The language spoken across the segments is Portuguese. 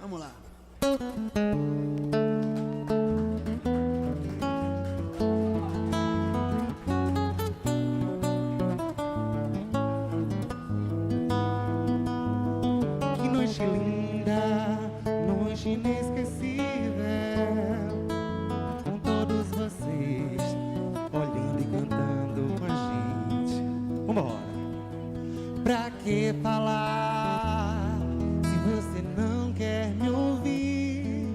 Vamos lá. Que noite linda, noite inesquecível, com todos vocês olhando e cantando com a gente. Vambora! Pra que falar se você não quer me ouvir?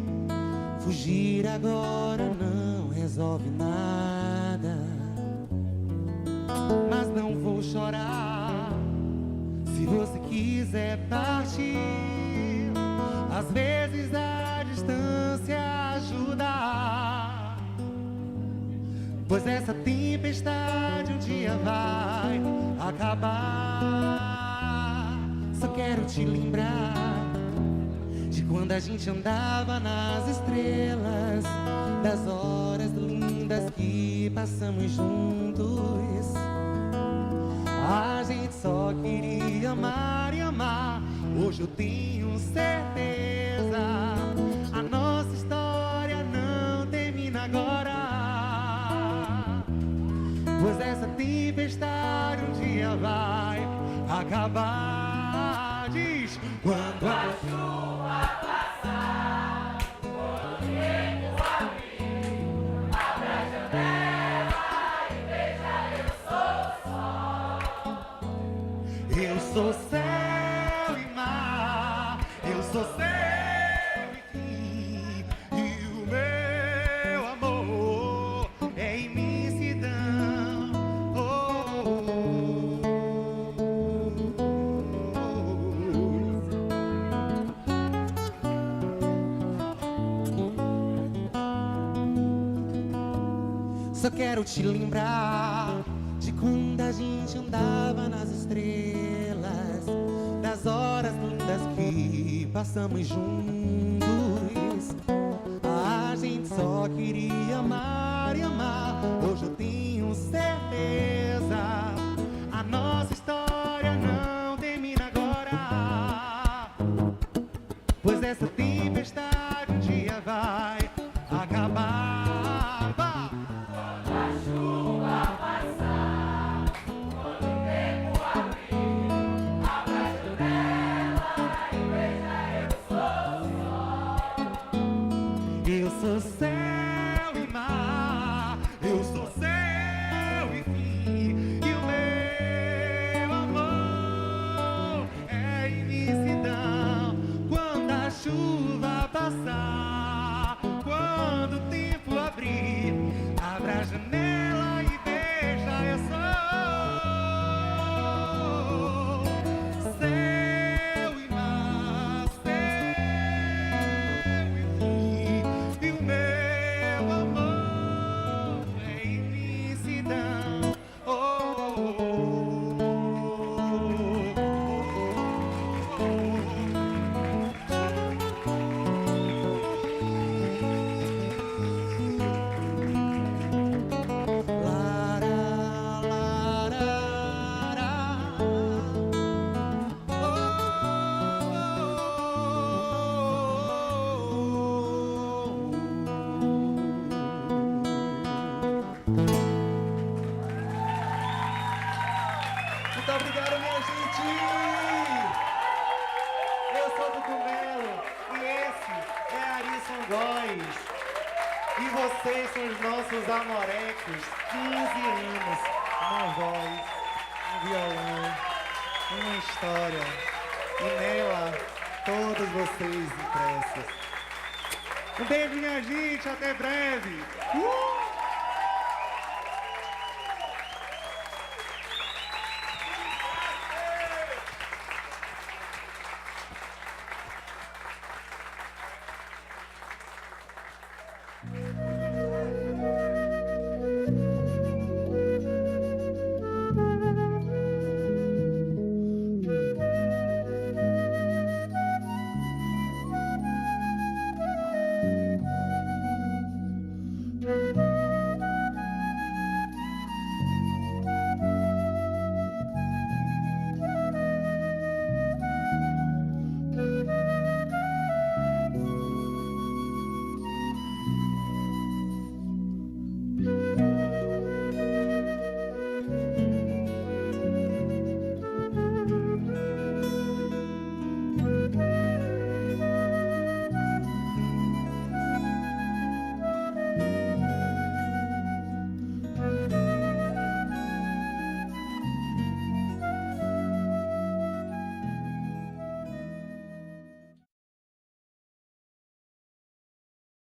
Fugir agora não resolve nada. Mas não vou chorar se você quiser partir. Às vezes a distância ajuda, pois essa tempestade um dia vai acabar. Só quero te lembrar de quando a gente andava nas estrelas, das horas lindas que passamos juntos. A gente só queria amar e amar. Hoje eu tenho certeza, a nossa história não termina agora, pois essa tempestade um dia vai acabar. Diz: quando a chuva passar, quando o tempo abrir, abra a janela e veja, eu sou céu e mar, eu sou céu e fim, e o meu amor é imensidão. Oh, oh, oh. Só quero te lembrar de quando a gente andava nas estrelas, das horas lindas que passamos juntos. A gente só queria amar e amar. Hoje eu tenho certeza, a nossa história não termina agora, pois essa tempestade um dia vai acabar. Eu sou céu e mar, eu sou céu e fim, e o meu amor é imensidão. Quando a chuva passar, quando o tempo abrir, abra a janela e veja, eu sou céu e mar, céu e fim. E o meu amor é imensidão. Oh, oh, oh, muito obrigado, minha gente! Eu sou do Cogumelo e esse é Arisson Góes. E vocês são os nossos amorecos. 15 anos, uma voz, um violão, uma história. E nela, todos vocês impressos. Um beijo, minha gente, até breve!